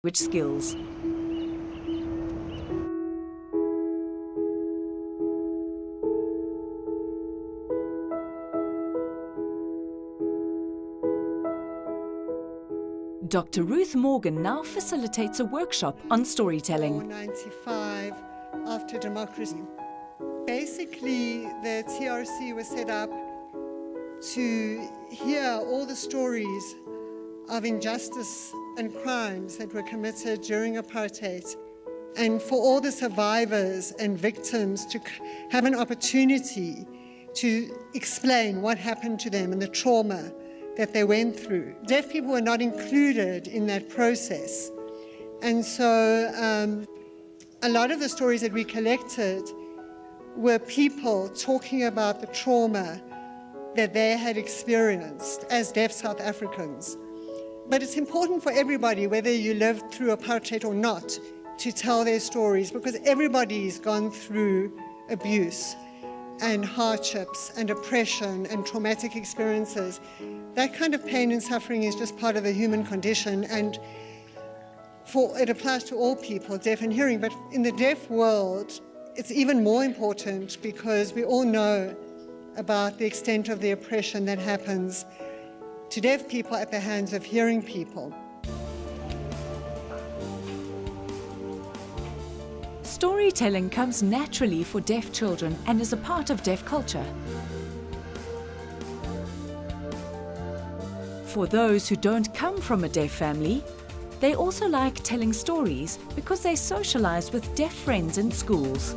language skills. Dr. Ruth Morgan now facilitates a workshop on storytelling. 95 after democracy. Basically, the TRC was set up to hear all the stories of injustice and crimes that were committed during apartheid, and for all the survivors and victims to have an opportunity to explain what happened to them and the trauma that they went through. Deaf people were not included in that process. And so a lot of the stories that we collected were people talking about the trauma that they had experienced as deaf South Africans. But it's important for everybody, whether you lived through apartheid or not, to tell their stories, because everybody's gone through abuse and hardships and oppression and traumatic experiences. That kind of pain and suffering is just part of the human condition, and it applies to all people, deaf and hearing. But in the deaf world, it's even more important because we all know about the extent of the oppression that happens to deaf people at the hands of hearing people. Storytelling comes naturally for deaf children and is a part of deaf culture. For those who don't come from a deaf family, they also like telling stories because they socialize with deaf friends in schools.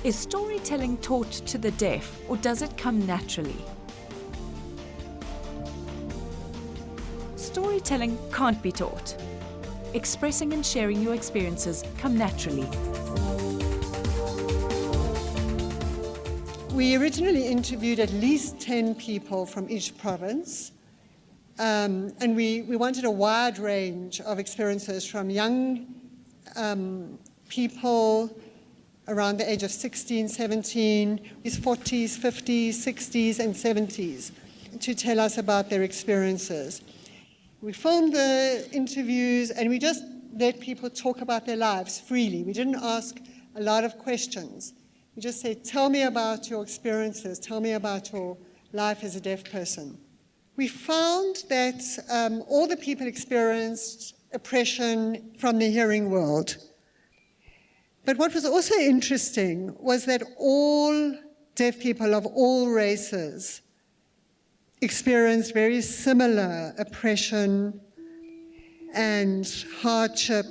Is storytelling taught to the deaf, or does it come naturally? Storytelling can't be taught. Expressing and sharing your experiences come naturally. We originally interviewed at least 10 people from each province, and we wanted a wide range of experiences, from young people around the age of 16, 17, 40s, 50s, 60s, and 70s, to tell us about their experiences. We filmed the interviews and we just let people talk about their lives freely. We didn't ask a lot of questions. We just said, tell me about your experiences, tell me about your life as a deaf person. We found that all the people experienced oppression from the hearing world. But what was also interesting was that all deaf people of all races experienced very similar oppression and hardship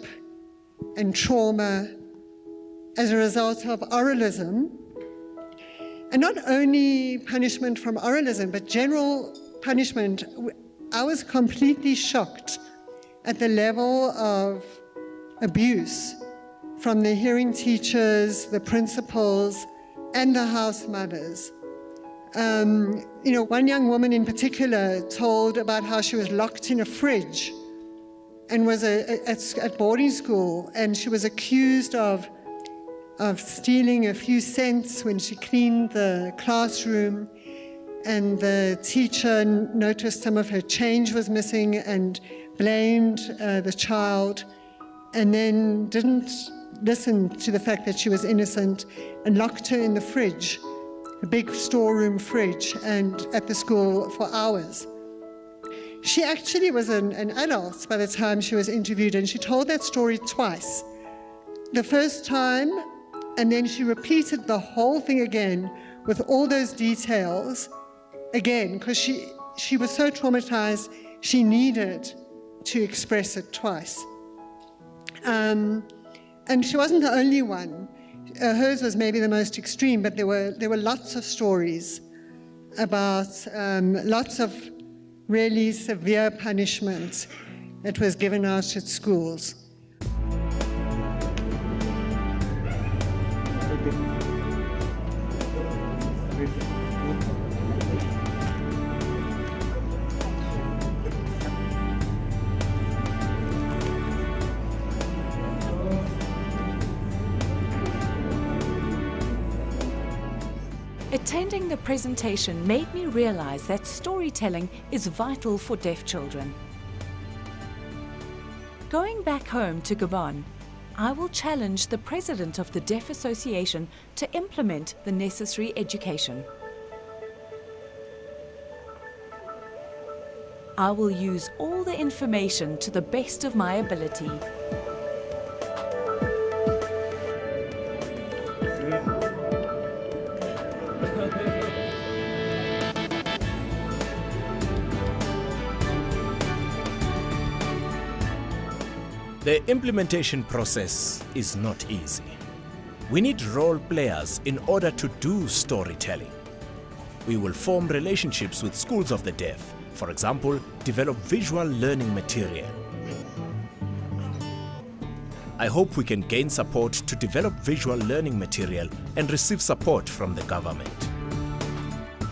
and trauma as a result of oralism. And not only punishment from oralism, but general punishment. I was completely shocked at the level of abuse from the hearing teachers, the principals, and the house mothers. One young woman in particular told about how she was locked in a fridge and was at boarding school, and she was accused of stealing a few cents when she cleaned the classroom, and the teacher noticed some of her change was missing and blamed the child, and then didn't listen to the fact that she was innocent and locked her in the fridge, a big storeroom fridge, and at the school for hours. She actually was an adult by the time she was interviewed, and she told that story twice. The first time, and then she repeated the whole thing again with all those details again, because she was so traumatized, she needed to express it twice. And she wasn't the only one. Hers was maybe the most extreme, but there were lots of stories about lots of really severe punishments that was given out at schools. Attending the presentation made me realize that storytelling is vital for deaf children. Going back home to Gabon, I will challenge the president of the Deaf Association to implement the necessary education. I will use all the information to the best of my ability. The implementation process is not easy. We need role players in order to do storytelling. We will form relationships with schools of the deaf, for example, develop visual learning material. I hope we can gain support to develop visual learning material and receive support from the government.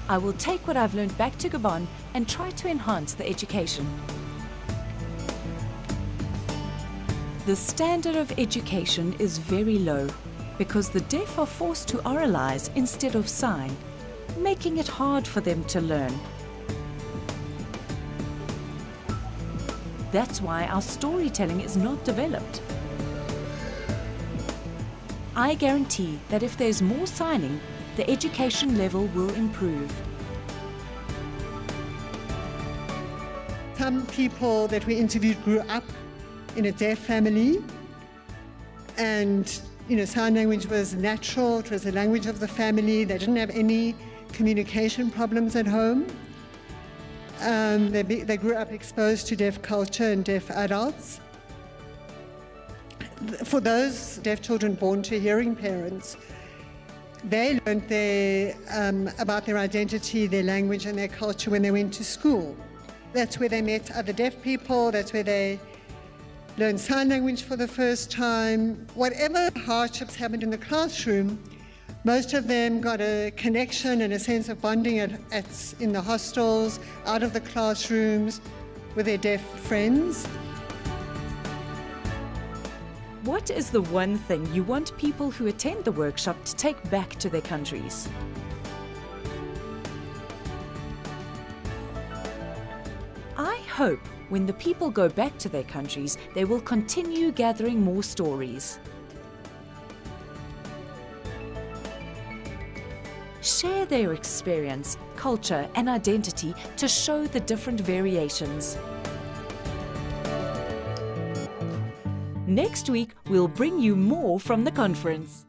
I will take what I've learned back to Gabon and try to enhance the education. The standard of education is very low because the deaf are forced to oralize instead of sign, making it hard for them to learn. That's why our storytelling is not developed. I guarantee that if there's more signing, the education level will improve. Some people that we interviewed grew up in a deaf family, and sign language was natural. It was the language of the family. They didn't have any communication problems at home. They grew up exposed to deaf culture and deaf adults. For those deaf children born to hearing parents, they learned about their identity, their language and their culture when they went to school. That's where they met other deaf people. That's where they learned sign language for the first time. Whatever hardships happened in the classroom, most of them got a connection and a sense of bonding in the hostels, out of the classrooms, with their deaf friends. What is the one thing you want people who attend the workshop to take back to their countries? I hope when the people go back to their countries, they will continue gathering more stories. Share their experience, culture and identity to show the different variations. Next week, we'll bring you more from the conference.